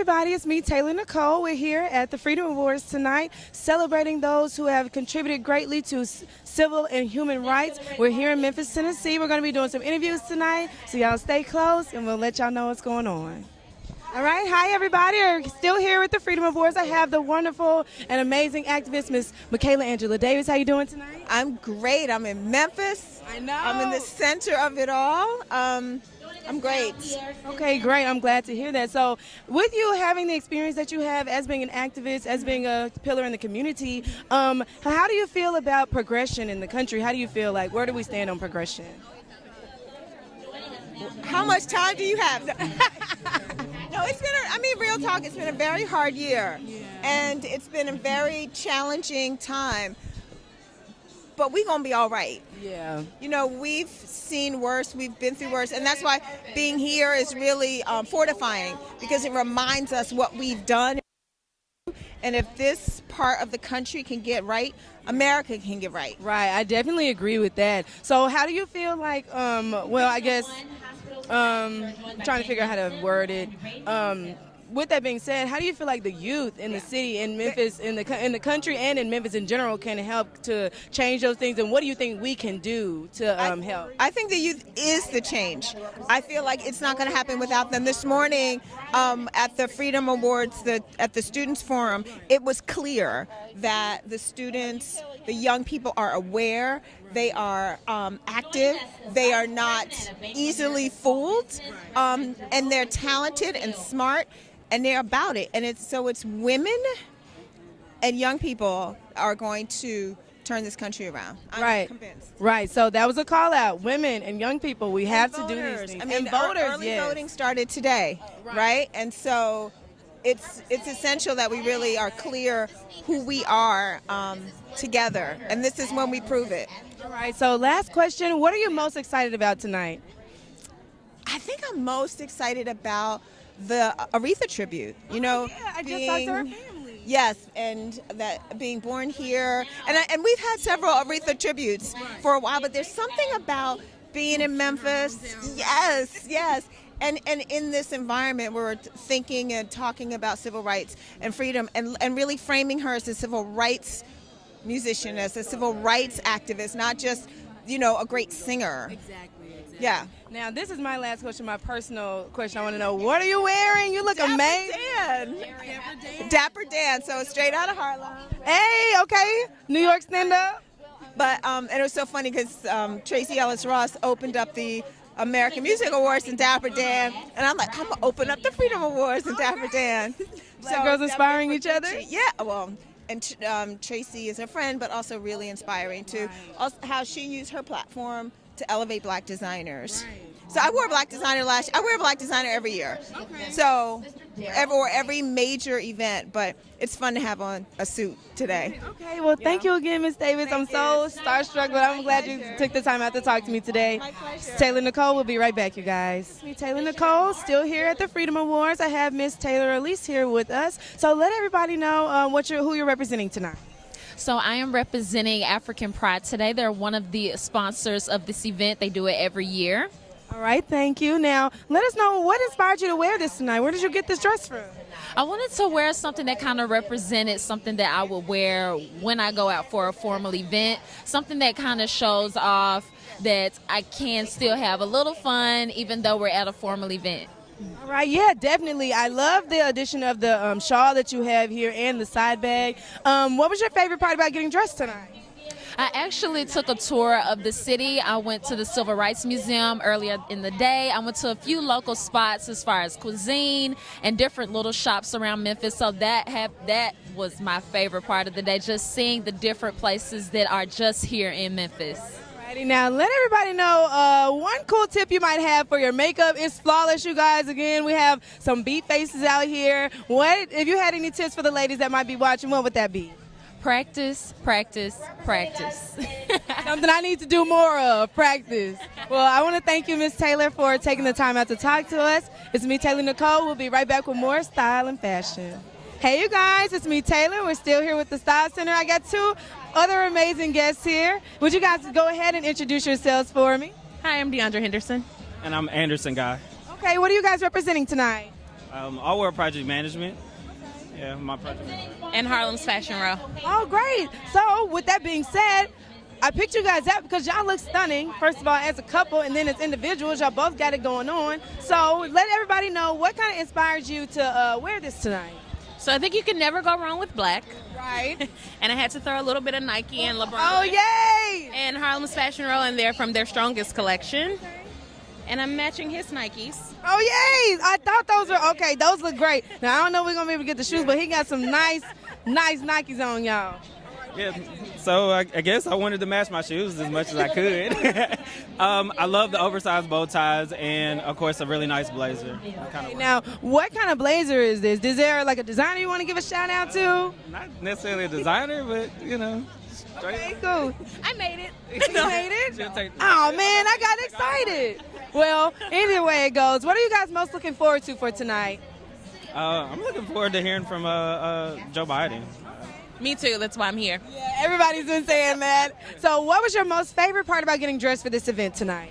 everybody, it's me, Taylor Nicole. We're here at the Freedom Awards tonight, celebrating those who have contributed greatly to civil and human rights. We're here in Memphis, Tennessee. We're going to be doing some interviews tonight, so y'all stay close and we'll let y'all know what's going on. All right, hi everybody. We're still here with the Freedom Awards. I have the wonderful and amazing activist, Miss Michaela Angela Davis. How you doing tonight? I'm great. I'm in Memphis. I know. I'm in the center of it all. I'm great. Okay, great. I'm glad to hear that. So with you having the experience that you have as being an activist, as being a pillar in the community, how do you feel about progression in the country? How do you feel like, where do we stand on progression? How much time do you have? No, it's been, real talk, it's been a very hard year. And it's been a very challenging time. But we're going to be all right. Yeah. You know, we've seen worse, we've been through worse, and that's why being here is really fortifying, because it reminds us what we've done. And if this part of the country can get right, America can get right. Right, I definitely agree with that. So how do you feel like, well, I guess, I'm trying to figure out how to word it. With that being said, how do you feel like the youth in the city, in Memphis, in the country, and in Memphis in general can help to change those things? And what do you think we can do to help? I think the youth is the change. I feel like it's not going to happen without them. This morning at the Freedom Awards, at the Students Forum, it was clear that the students, the young people are aware, they are active, they are not easily fooled, and they're talented and smart. And they're about it, and it's women and young people are going to turn this country around. I'm convinced. Right. So that was a call out. Women and young people, we have to do these things. And voters. Early voting started today, right? And so it's essential that we really are clear who we are together, and this is when we prove it. All right. So last question: what are you most excited about tonight? I think I'm most excited about the Aretha tribute, you know, I just talked to her family. Yes, and that being born here, and we've had several Aretha tributes for a while, but there's something about being in Memphis. Yes. And in this environment where we're thinking and talking about civil rights and freedom, and really framing her as a civil rights musician, as a civil rights activist, not just, you know, a great singer. Exactly. Yeah. Now, this is my last question, my personal question. I want to know, what are you wearing? You look amazing. Dapper Dan, so straight out of Harlem. Hey, okay. New York stand up. But and it was so funny because Tracy Ellis Ross opened up the American Music Awards in Dapper Dan, and I'm like, I'm going to open up the Freedom Awards in Dapper Dan. Black girls inspiring each other? Yeah, well, and Tracy is a friend, but also really inspiring too. Also, how she used her platform to elevate black designers. Right. So I wore a black designer last year. I wear a black designer every year. Okay. So every major event, but it's fun to have on a suit today. Okay, well, thank you again, Ms. Davis. I'm so starstruck, but I'm glad you took the time out to talk to me today. My pleasure. Taylor Nicole, we'll be right back, you guys. Me, Taylor Nicole, still here at the Freedom Awards. I have Miss Taylor Elise here with us. So let everybody know who you're representing tonight. So I am representing African Pride today. They're one of the sponsors of this event. They do it every year. All right, thank you. Now, let us know what inspired you to wear this tonight. Where did you get this dress from? I wanted to wear something that kind of represented something that I would wear when I go out for a formal event, something that kind of shows off that I can still have a little fun even though we're at a formal event. All right, yeah, definitely. I love the addition of the shawl that you have here and the side bag. What was your favorite part about getting dressed tonight? I actually took a tour of the city. I went to the Civil Rights Museum earlier in the day. I went to a few local spots as far as cuisine and different little shops around Memphis. So that was my favorite part of the day, just seeing the different places that are just here in Memphis. Now, let everybody know one cool tip you might have for your makeup. It's flawless, you guys. Again, we have some beat faces out here. If you had any tips for the ladies that might be watching, what would that be? Practice, practice, practice. Something I need to do more of, practice. Well, I want to thank you, Miss Taylor, for taking the time out to talk to us. It's me, Taylor Nicole. We'll be right back with more style and fashion. Hey, you guys, it's me, Taylor. We're still here with the Style Center. I got two other amazing guests here. Would you guys go ahead and introduce yourselves for me? Hi, I'm DeAndre Henderson. And I'm Anderson Guy. Okay, what are you guys representing tonight? All World Project Management. Yeah, my project. And Harlem's Fashion Row. Oh, great. So, with that being said, I picked you guys out because y'all look stunning, first of all, as a couple, and then as individuals. Y'all both got it going on. So, let everybody know what kind of inspired you to wear this tonight. So I think you can never go wrong with black. Right. And I had to throw a little bit of Nike and LeBron. Oh, yay! And Harlem's Fashion Row in there from their strongest collection. And I'm matching his Nikes. Oh, yay! I thought those were, okay, those look great. Now, I don't know if we're going to be able to get the shoes, but he got some nice Nikes on, y'all. Yeah, so I guess I wanted to match my shoes as much as I could. I love the oversized bow ties and, of course, a really nice blazer. Now, what kind of blazer is this? Is there like a designer you want to give a shout out to? Not necessarily a designer, but, you know. Okay, cool. I made it. You made it? She'll take- Oh, man, I got excited. Well, either way it goes, what are you guys most looking forward to for tonight? I'm looking forward to hearing from Joe Biden. Me too. That's why I'm here. Yeah, everybody's been saying that. So what was your most favorite part about getting dressed for this event tonight?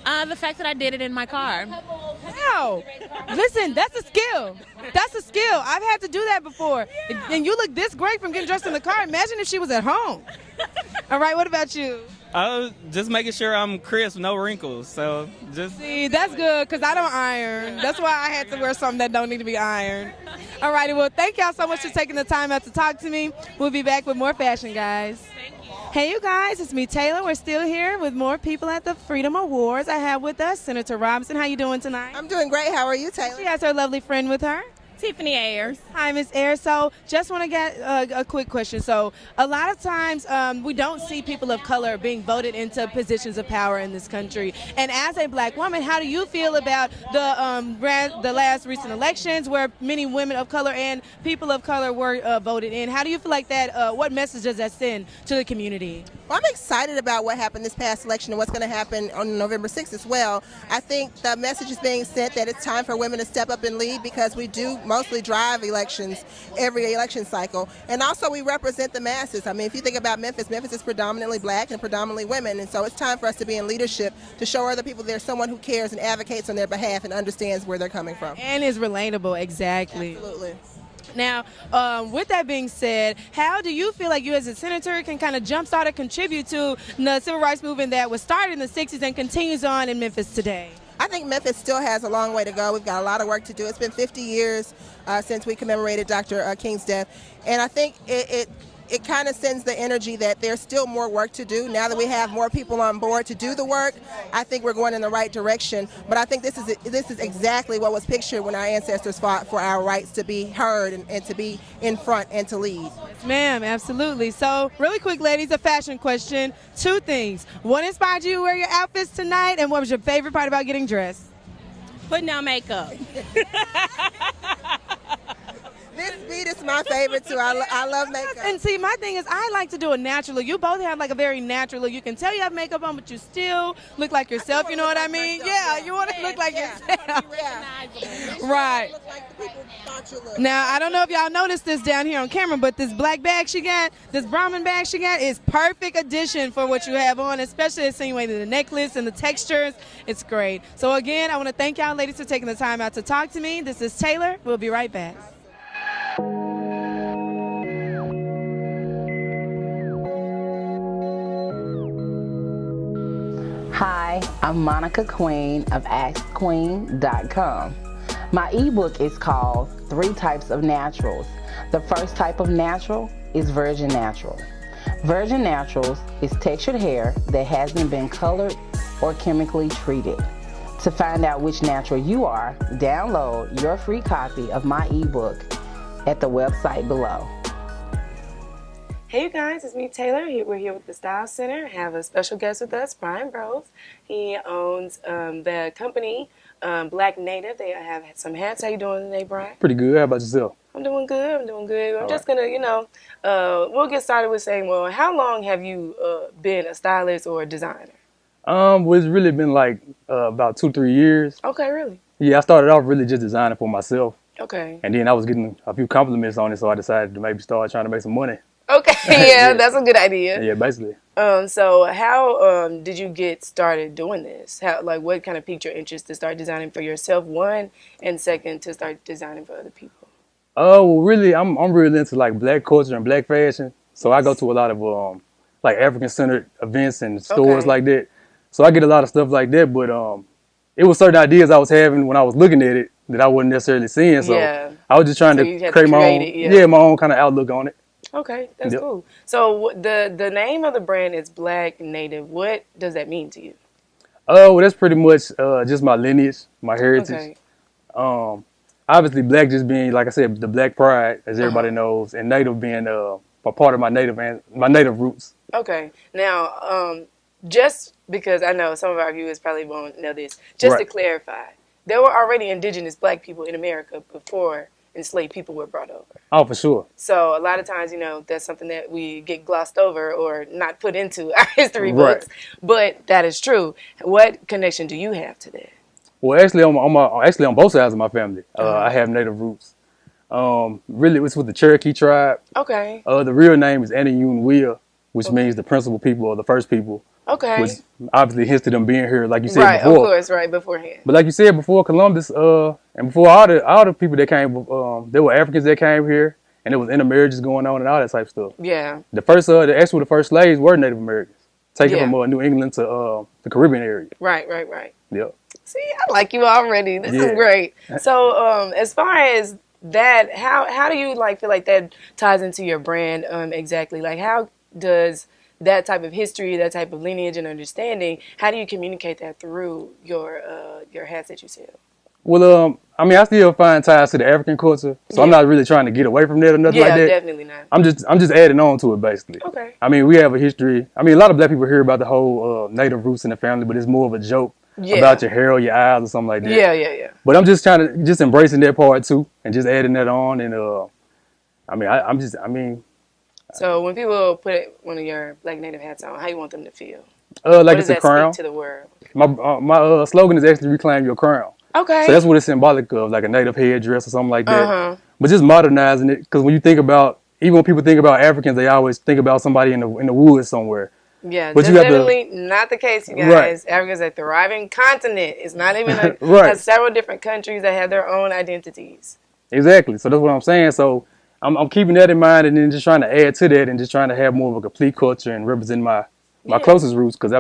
The fact that I did it in my car. Wow. Listen, that's a skill. That's a skill. I've had to do that before. And you look this great from getting dressed in the car. Imagine if she was at home. All right, what about you? Just making sure I'm crisp, no wrinkles. So just See, that's good because I don't iron. That's why I had to wear something that don't need to be ironed. All righty, well, thank y'all so much for taking the time out to talk to me. We'll be back with more fashion, guys. Hey, you guys, it's me, Taylor. We're still here with more people at the Freedom Awards. I have with us Senator Robinson. How you doing tonight? I'm doing great. How are you, Taylor? She has her lovely friend with her. Tiffany Ayers. Hi, Miss Ayers. So, just want to get a quick question. So, a lot of times we don't see people of color being voted into positions of power in this country. And as a black woman, how do you feel about the last recent elections where many women of color and people of color were voted in? How do you feel like that? What message does that send to the community? Well, I'm excited about what happened this past election and what's going to happen on November 6th as well. I think the message is being sent that it's time for women to step up and lead because we do mostly drive elections every election cycle. And also we represent the masses. I mean, if you think about Memphis, Memphis is predominantly black and predominantly women. And so it's time for us to be in leadership to show other people there's someone who cares and advocates on their behalf and understands where they're coming from. And is relatable, exactly. Absolutely. Now, with that being said, how do you feel like you as a senator can kind of jumpstart or contribute to the civil rights movement that was started in the 60s and continues on in Memphis today? I think Memphis still has a long way to go. We've got a lot of work to do. It's been 50 years since we commemorated Dr. King's death. And I think it kind of sends the energy that there's still more work to do. Now that we have more people on board to do the work, I think we're going in the right direction. But I think this is exactly what was pictured when our ancestors fought for our rights to be heard and to be in front and to lead. Yes, ma'am, absolutely. So, really quick, ladies, a fashion question. Two things. What inspired you to wear your outfits tonight, and what was your favorite part about getting dressed? Putting on makeup. This beat is my favorite too. I love makeup. And see, my thing is, I like to do a natural look. You both have like a very natural look. You can tell you have makeup on, but you still look like yourself. You know what I mean? Yeah, you want to look like yourself. Right. Look like the people thought you looked. Now, I don't know if y'all noticed this down here on camera, but this black bag she got, this Brahmin bag she got, is perfect addition for what you have on, especially insinuating the necklace and the textures. It's great. So again, I want to thank y'all ladies for taking the time out to talk to me. This is Taylor. We'll be right back. Hi, I'm Monica Queen of AskQueen.com. My ebook is called 3 Types of Naturals. The first type of natural is Virgin Natural. Virgin Naturals is textured hair that hasn't been colored or chemically treated. To find out which natural you are, download your free copy of my ebook at the website below. Hey you guys, it's me Taylor. We're here with the Style Center. I have a special guest with us, Brian Brose. He owns the company Black Native. They have some hats. How you doing today, Brian? Pretty good. How about yourself? I'm doing good. I'm All just gonna, we'll get started with saying, well, how long have you been a stylist or a designer? Well, it's really been like about 2-3 years. Okay, really? Yeah, I started off really just designing for myself. Okay. And then I was getting a few compliments on it, so I decided to maybe start trying to make some money Okay, yeah, that's a good idea. Yeah, basically. So how did you get started doing this? How, like, what kind of piqued your interest to start designing for yourself, one, and second, to start designing for other people? Well, really, I'm really into like black culture and black fashion. So I go to a lot of like African centered events and stores Okay. like that. So I get a lot of stuff like that. But it was certain ideas I was having when I was looking at it that I wasn't necessarily seeing. So Yeah. I was just trying So to you had to create my create own, it, yeah. my own kind of outlook on it. Okay, that's Yep. cool. So the name of the brand is Black Native. What does that mean to you? Well, that's pretty much just my lineage, my heritage. Okay. Obviously, black just being, like I said, the black pride, as Uh-huh. everybody knows, and native being a part of my native roots. Okay. Now, just because I know some of our viewers probably won't know this, just to Right. clarify, there were already indigenous black people in America before enslaved people were brought over. Oh, for sure. So a lot of times, that's something that we get glossed over or not put into our history Right. books. But that is true. What connection do you have to that? Well, actually, on both sides of my family, I have native roots. Really, it's with the Cherokee tribe. Okay. The real name is Anahuac, which means the principal people or the first people, Okay. which obviously hints to them being here, like you said Right, before. of course, right, beforehand. But like you said before Columbus, and before all the people that came, there were Africans that came here, and there was intermarriages going on and all that type of stuff. Yeah. The first slaves were Native Americans, taken Yeah. from New England to the Caribbean area. Right, right, right. Yep. See, I like you already. This is Yeah. great. So, as far as that, how do you feel like that ties into your brand exactly? Like, how does that type of history, that type of lineage and understanding, how do you communicate that through your hats that you sell? Well, I still find ties to the African culture, so I'm Yeah. not really trying to get away from that or nothing Yeah, like that. definitely not. I'm just adding on to it basically. Okay. We have a history. A lot of black people hear about the whole native roots in the family, but it's more of a joke Yeah. about your hair or your eyes or something like that. Yeah, yeah, yeah. But I'm just trying to embracing that part too, and just adding that on. And So when people put one of your Black Native hats on, how you want them to feel? like What it's does a that crown. speak to the world? My slogan is actually reclaim your crown. Okay. So that's what it's symbolic of, like a native headdress or something like that. Uh-huh. But just modernizing it, because when you think about, even when people think about Africans, they always think about somebody in the woods somewhere. Yeah, But that's you have to- definitely not the case, you guys. Right. Africa's a thriving continent. It's not even a, Right. has several different countries that have their own identities. Exactly. So that's what I'm saying. So I'm keeping that in mind, and then just trying to add to that, and just trying to have more of a complete culture and represent my closest roots. Because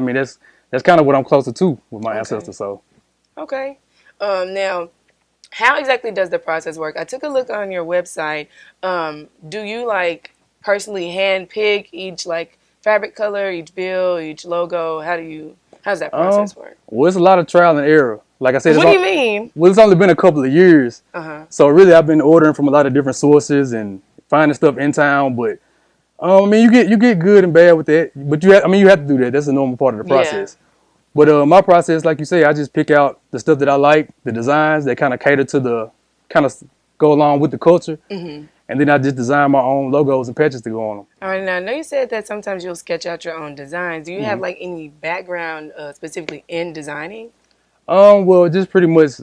that's kind of what I'm closer to with my ancestors. So Okay. Now, how exactly does the process work? I took a look on your website. Do you personally hand pick each fabric color, each bill, each logo? How does that process work? well, it's a lot of trial and error. Like I said, What do you mean? Well, it's only been a couple of years. Uh-huh. So really, I've been ordering from a lot of different sources and finding stuff in town. But you get good and bad with that. But you have to do that. That's a normal part of the process. But my process, like you say, I just pick out the stuff that I like, the designs that kind of cater to go along with the culture, and then I just design my own logos and patches to go on them. All right, now I know you said that sometimes you'll sketch out your own designs. Do you have any background specifically in designing? Well, just pretty much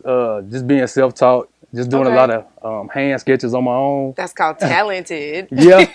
just being self-taught, just doing a Okay. lot of hand sketches on my own. That's called talented. Yeah.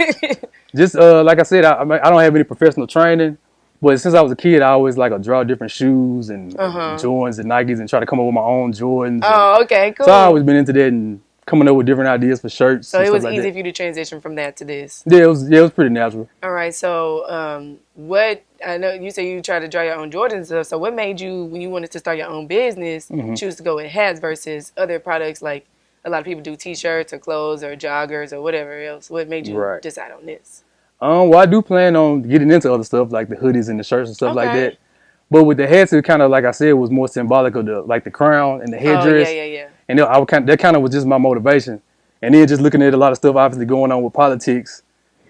Just like I said, I don't have any professional training, but since I was a kid, I always to draw different shoes and Jordans and Nikes and try to come up with my own Jordans. Oh, okay, cool. So I've always been into that and coming up with different ideas for shirts. So and it was stuff like easy that. for you to transition from that to this. Yeah, it was pretty natural. All right, so what I know you say you try to draw your own Jordans. So what made you, when you wanted to start your own business, choose to go with hats versus other products like a lot of people do T-shirts or clothes or joggers or whatever else? What made you Right. decide on this? Well, I do plan on getting into other stuff like the hoodies and the shirts and stuff like Okay. that. But with the hats, it kind of, like I said, was more symbolic of the crown and the headdress. Oh, yeah. And that kind of was just my motivation. And then just looking at a lot of stuff obviously going on with politics,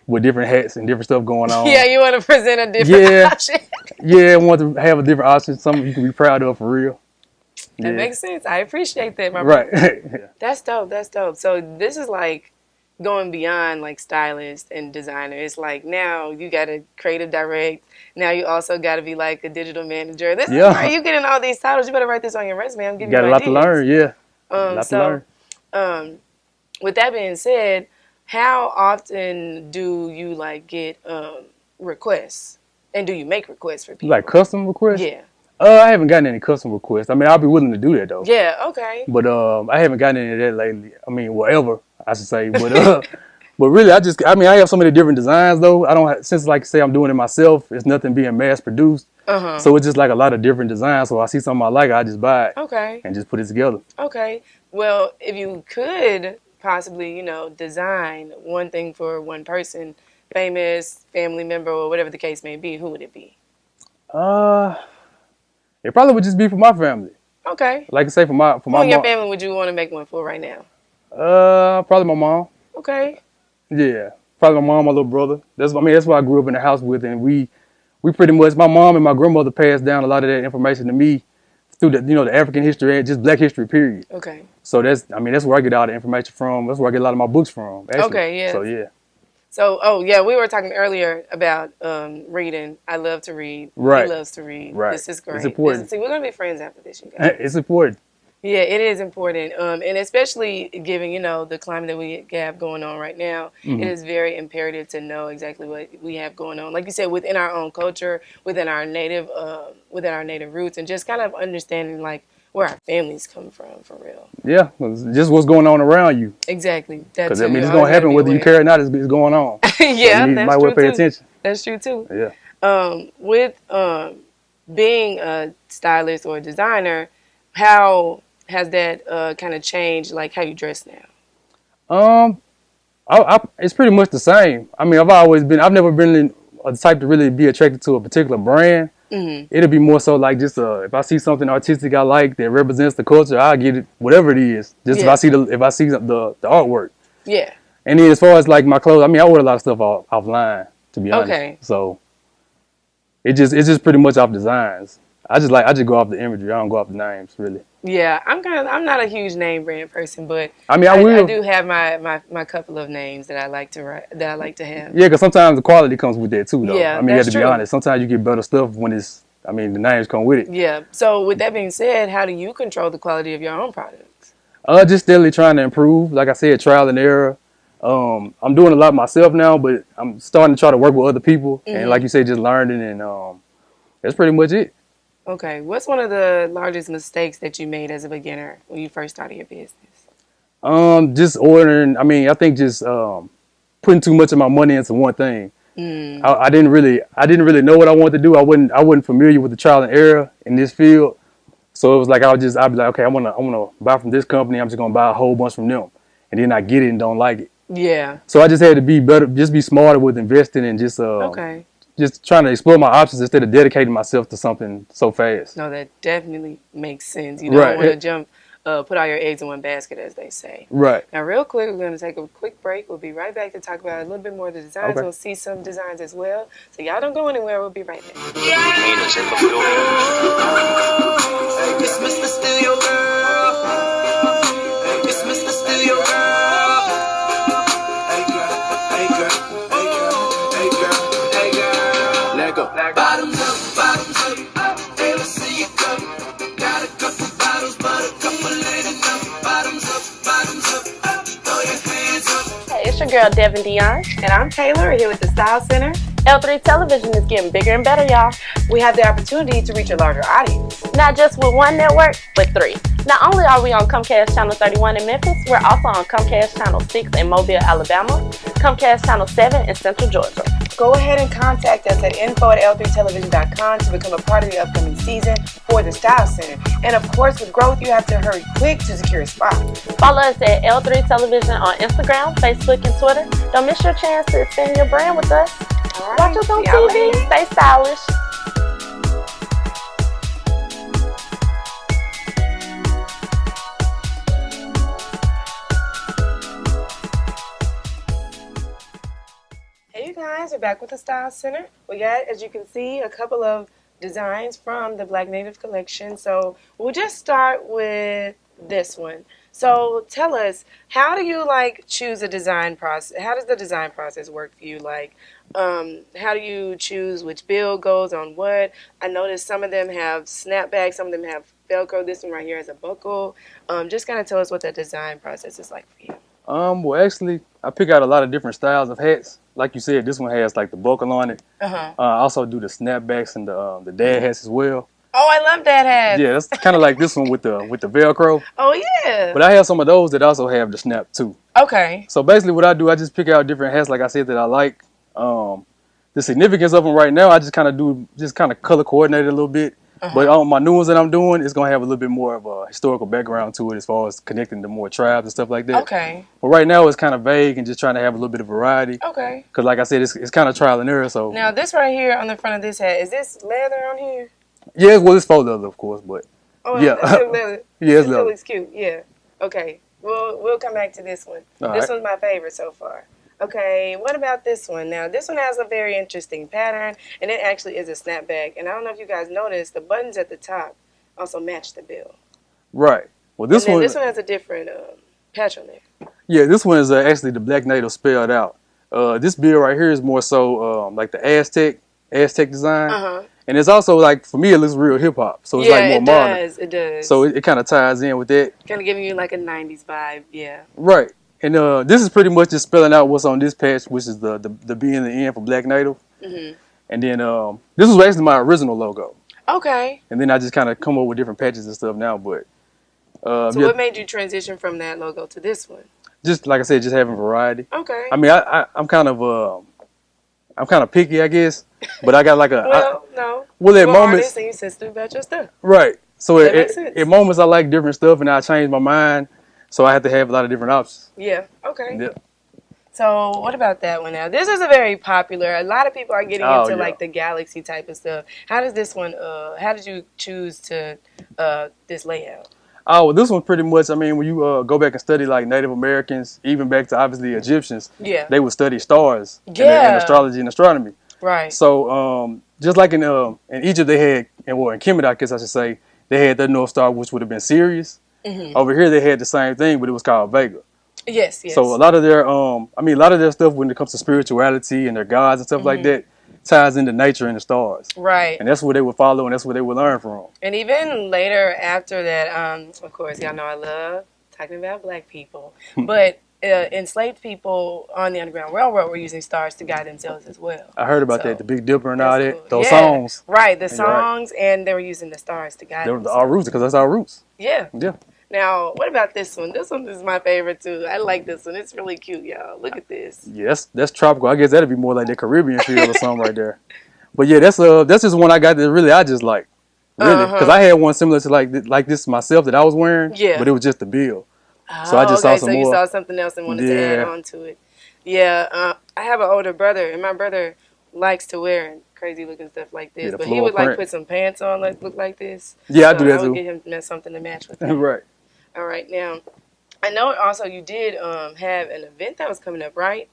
with different hats and different stuff going on. Yeah, you want to present a different option. Yeah, I want to have a different option, something you can be proud of for real. That Yeah. makes sense. I appreciate that, my brother. Right. That's dope. That's dope. So this is going beyond stylist and designer. It's now you got to creative direct. Now you also got to be a digital manager. This Yeah. is where you getting all these titles. You better write this on your resume. I'm giving Got you a lot to ideas. learn, yeah. A lot to So learn. with that being said, how often do you like get requests, and do you make requests for people? Like custom requests? Yeah. I haven't gotten any custom requests. I mean, I'll be willing to do that though. Yeah. Okay. But I haven't gotten any of that lately. I mean, whatever I should say. But but really, I mean, I have so many different designs though. I don't have, since like say I'm doing it myself. It's nothing being mass produced. So it's just like a lot of different designs. So I see something I like, I just buy it. Okay. And just put it together. Okay. Well, if you could possibly, design one thing for one person, famous, family member, or whatever the case may be, who would it be? It probably would just be for my family. Okay. Like I say, for my Who in your mom. family would you want to make one for right now? Probably my mom. Okay. Yeah, probably my mom, my little brother. That's what I grew up in the house with, and we pretty much, my mom and my grandmother passed down a lot of that information to me through the African history and just Black history period. Okay. So that's where I get all the information from. That's where I get a lot of my books from. Actually. Okay. Yeah. So yeah. So we were talking earlier about reading. I love to read. Right. He loves to read. Right. This is great. It's important. See, we're gonna be friends after this, you guys. It's important. Yeah, it is important, and especially given the climate that we have going on right now, it is very imperative to know exactly what we have going on. Like you said, within our own culture, within our native roots, and just kind of understanding like where our families come from, for real. Yeah, just what's going on around you. Exactly. Because I mean, it's gonna happen whether you care or not. It's going on. Yeah, so you that's might true well pay too. attention. That's true too. Yeah. With being a stylist or a designer, how has that kind of changed, like how you dress now? It's pretty much the same. I mean, I've never been the type to really be attracted to a particular brand. It'll be more so like just if I see something artistic I like that represents the culture, I'll get it, whatever it is. Just if I see the artwork. Yeah. And then as far as like my clothes, I mean, I order a lot of stuff offline, to be honest. Okay. So it's just pretty much off designs. I just go off the imagery. I don't go off the names, really. Yeah, I'm not a huge name brand person, but I mean, I do have my couple of names that I like to have. Yeah, because sometimes the quality comes with that too, though. Yeah, I mean, you have to that's be true. honest. Sometimes you get better stuff when the names come with it. Yeah. So with that being said, how do you control the quality of your own products? Just steadily trying to improve. Like I said, trial and error. I'm doing a lot myself now, but I'm starting to try to work with other people. And like you said, just learning, and that's pretty much it. Okay. What's one of the largest mistakes that you made as a beginner when you first started your business? Just ordering. I mean, I think just putting too much of my money into one thing. I didn't really know what I wanted to do. I wasn't familiar with the trial and error in this field. So it was like I'd be like, okay, I wanna buy from this company. I'm just gonna buy a whole bunch from them, and then I get it and don't like it. Yeah. So I just had to be better, just be smarter with investing and just just trying to explore my options instead of dedicating myself to something so fast. No, that definitely makes sense. You don't want to put all your eggs in one basket, as they say. Right. Now, real quick, we're going to take a quick break. We'll be right back to talk about a little bit more of the designs. Okay. We'll see some designs as well. So y'all don't go anywhere. We'll be right back. It's Mr. Steal Your Girl. It's Mr. Steal Your Girl. Hey girl, hey girl, hey girl, hey girl, hey girl. Let go. Bottoms up, hey, let's see you go. Got a couple bottles, but a couple ain't enough. Bottoms up, throw your hands up. Hey, it's your girl Devin Dion. And I'm Taylor, here with the Style Center. L3 Television is getting bigger and better, y'all. We have the opportunity to reach a larger audience. Not just with one network, but three. Not only are we on Comcast Channel 31 in Memphis, we're also on Comcast Channel 6 in Mobile, Alabama, Comcast Channel 7 in Central Georgia. Go ahead and contact us at info@l3television.com to become a part of the upcoming season for the Style Center. And of course, with growth, you have to hurry quick to secure a spot. Follow us at L3 Television on Instagram, Facebook, and Twitter. Don't miss your chance to expand your brand with us. All right. Watch us on TV. Stay stylish. Hey you guys, we're back with the Style Center. We got, as you can see, a couple of designs from the Black Native collection. So we'll just start with this one. So tell us, how do you choose a design process? How does the design process work for you? How do you choose which bill goes on what? I noticed some of them have snapbacks, some of them have Velcro. This one right here has a buckle. Just kind of tell us what that design process is like for you. Well, actually, I pick out a lot of different styles of hats. Like you said, this one has like the buckle on it. I also do the snapbacks and the dad hats as well. Oh, I love that hat. Yeah, that's kind of like this one with the Velcro. Oh yeah. But I have some of those that also have the snap too. Okay. So basically, what I do, I just pick out different hats, like I said, that I like. The significance of them right now, I just kind of color coordinate it a little bit. But on my new ones that I'm doing, it's gonna have a little bit more of a historical background to it, as far as connecting to more tribes and stuff like that. Okay. But right now, it's kind of vague and just trying to have a little bit of variety. Okay. Because like I said, it's kind of trial and error. So Now this right here on the front of this hat, is this leather on here? yeah, well, it's faux leather, of course, but Oh, yeah, it's still leather. yeah, it's It still leather. looks cute. Yeah. Okay. We'll come back to this one. All This right. one's my favorite so far. Okay, what about this one? Now, this one has a very interesting pattern, and it actually is a snapback. And I don't know if you guys noticed, the buttons at the top also match the bill. Right. Well, this And then one, this one has a different patch on there. yeah, this one is actually the Black Native spelled out. This bill right here is more so like the Aztec design. And it's also like, for me, it looks real hip hop. So it's like more modern. It does. So it kind of ties in with that. Kind of giving you like a 90s vibe, yeah. Right. And this is pretty much just spelling out what's on this patch, which is the B and the N for Black Native. And then this was actually my original logo. Okay. And then I just kind of come up with different patches and stuff now. But So yeah, what made you transition from that logo to this one? just like I said, just having variety. Okay. I mean, I'm kind of picky, I guess. But I got like a no. well, at You're an moments, artist and you sensitive about your stuff. right. So That makes sense. at moments I like different stuff, and I change my mind. So I have to have a lot of different options. Yeah. Okay. Yeah. So what about that one now? This is a very popular. A lot of people are getting Oh, into yeah. like the galaxy type of stuff. How does this one? How did you choose to this layout? Oh, well, this one pretty much, I mean, when you go back and study like Native Americans, even back to obviously Egyptians, Yeah. they would study stars and Yeah. astrology and astronomy. Right. So just like in Egypt, they had, well, in Kemet, I guess I should say, they had the North Star, which would have been Sirius. Over here, they had the same thing, but it was called Vega. Yes. Yes. So a lot of their, a lot of their stuff when it comes to spirituality and their gods and stuff like that ties into nature and the stars. Right. And that's what they would follow, and that's what they would learn from. And even later after that, of course, y'all know I love talking about black people, but enslaved people on the Underground Railroad were using stars to guide themselves as well. I heard about that, the Big Dipper and all That's that, cool. those Yeah. songs. Right, the You're right. songs, and they were using the stars to guide They were themselves. our roots, because that's our roots. Yeah. Yeah. Now, what about this one? This one is my favorite too. I like this one. It's really cute, y'all. Look at this. Yeah, that's tropical. I guess that'd be more like the Caribbean feel or something right there. But yeah, that's just one I got that really I just like. Really, because I had one similar to like this myself that I was wearing. Yeah. But it was just the bill. So I just saw some so you more. saw something else and wanted to add on to it. Yeah, I have an older brother, and my brother likes to wear crazy looking stuff like this. Yeah, the but he floral would like print. put some pants on that look like this. Yeah, I So do that I would too. get him something to match with that. Right. All right, now I know also you did have an event that was coming up, right?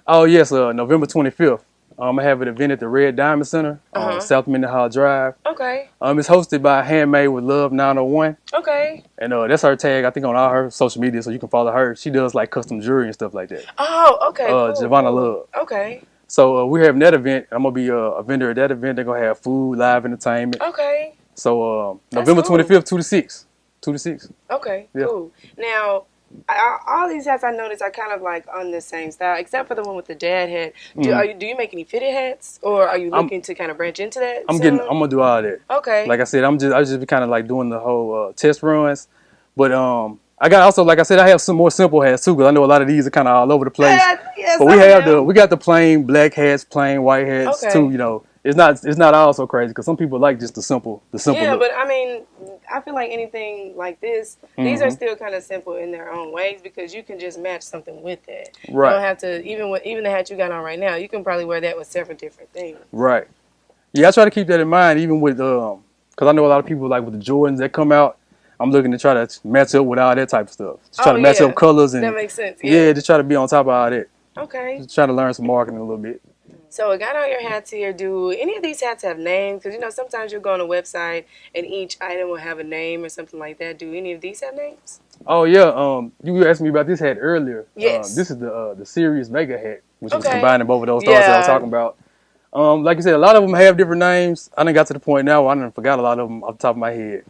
Oh yes, November 25th. I have an event at the Red Diamond Center on South Mendenhall Drive. Okay. It's hosted by Handmade with Love 901. Okay. And that's her tag, I think, on all her social media, so you can follow her. She does like custom jewelry and stuff like that. Oh, okay. Cool, Giovanna cool. Love. Okay. So we're having that event. I'm gonna be a vendor at that event. They're gonna have food, live entertainment. Okay. So That's November cool. 25th, 2 to 6. 2 to 6. Okay, Yeah. cool. Now, all these hats I noticed are kind of like on the same style, except for the one with the dad hat. Do you make any fitted hats, or are you looking to kind of branch into that? I'm gonna do all that. Okay. Like I said, I just be kind of like doing the whole test runs. But I got also, like I said, I have some more simple hats too, because I know a lot of these are kind of all over the place. Yes, but we got the plain black hats, plain white hats Okay. too. You know, it's not all so crazy because some people like just the simple Yeah, look. but I mean, I feel like anything like this, these are still kind of simple in their own ways because you can just match something with that. Right. You don't have to even the hat you got on right now. You can probably wear that with several different things. Right. Yeah, I try to keep that in mind, even with because I know a lot of people like with the Jordans that come out. I'm looking to try to match up with all that type of stuff. Just try to match up colors and that makes sense. yeah, just try to be on top of all that. Okay. Just try to learn some marketing a little bit. So I got all your hats here. Do any of these hats have names? Because, sometimes you'll go on a website and each item will have a name or something like that. Do any of these have names? Oh, yeah. You asked me about this hat earlier. Yes. This is the Sirius Vega hat, which was Okay. combining both of those stars that I was Yeah. talking about. Like you said, a lot of them have different names. I done got to the point now where I done forgot a lot of them off the top of my head.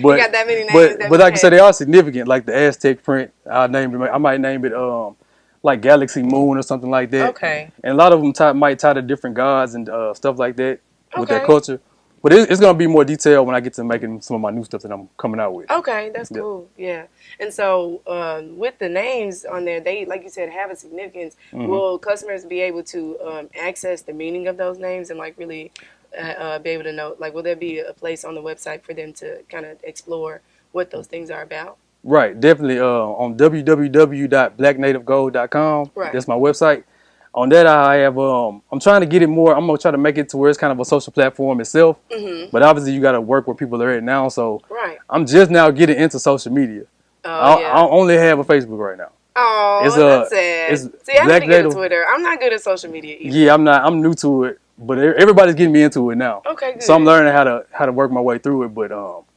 But, got that many names, But that like many I said, they are significant. Like the Aztec print, I might name it like Galaxy Moon or something like that. Okay. And a lot of them might tie to different gods and stuff like that with their Okay. culture. But it's gonna be more detailed when I get to making some of my new stuff that I'm coming out with. Okay, that's cool. Yeah. And so with the names on there, they, like you said, have a significance. Mhm. Will customers be able to access the meaning of those names and like really be able to know, like, will there be a place on the website for them to kind of explore what those things are about? Right, definitely. On www.blacknativegold.com. Right. That's my website. On that, I have. I'm trying to get it more. I'm gonna try to make it to where it's kind of a social platform itself. Mhm. But obviously, you got to work where people are at now. So Right. I'm just now getting into social media. I only have a Facebook right now. Oh, It's, that's sad. it's See, I'm Black pretty good at Native- Twitter. I'm not good at social media either. Yeah, I'm not. I'm new to it, but everybody's getting me into it now. Okay, good. So I'm learning how to work my way through it. But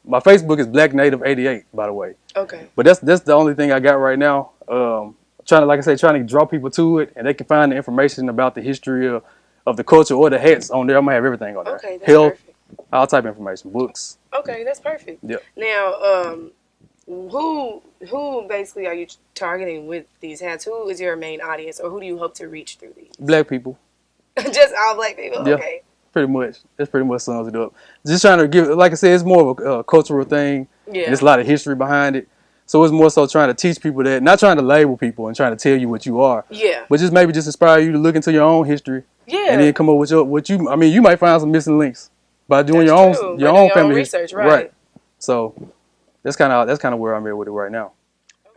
my Facebook is Black Native 88, by the way. Okay. But that's the only thing I got right now. Trying to draw people to it, and they can find the information about the history of the culture or the hats on there. I'm gonna have everything on there. Okay, that's Health, perfect. all type of information, books. Okay, that's perfect. Yep. Now, who basically are you targeting with these hats? Who is your main audience, or who do you hope to reach through these? Black people. Just all black people. Yeah. Okay. Pretty much. That's pretty much sums it up. Just trying to give, like I said, it's more of a cultural thing. Yeah. And there's a lot of history behind it. So it's more so trying to teach people that, not trying to label people and trying to tell you what you are. Yeah. But just maybe just inspire you to look into your own history. Yeah. And then come up with you might find some missing links by doing That's your own true. your By doing own your family own research, right. So that's kind of where I'm at with it right now.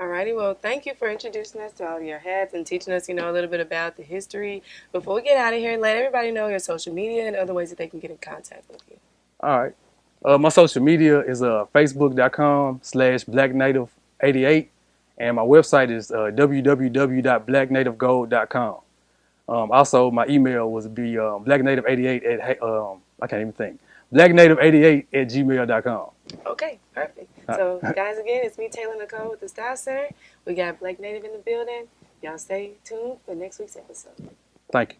Alrighty, well, thank you for introducing us to all of your hats and teaching us, a little bit about the history. Before we get out of here, let everybody know your social media and other ways that they can get in contact with you. All right. My social media is facebook.com/blacknative88, and my website is www.blacknativegold.com. Also, my email would be blacknative88 at I can't even think. blacknative88@gmail.com. Okay, perfect. So, guys, again, it's me, Taylor Nicole, with the Style Center. We got Black Native in the building. Y'all stay tuned for next week's episode. Thank you.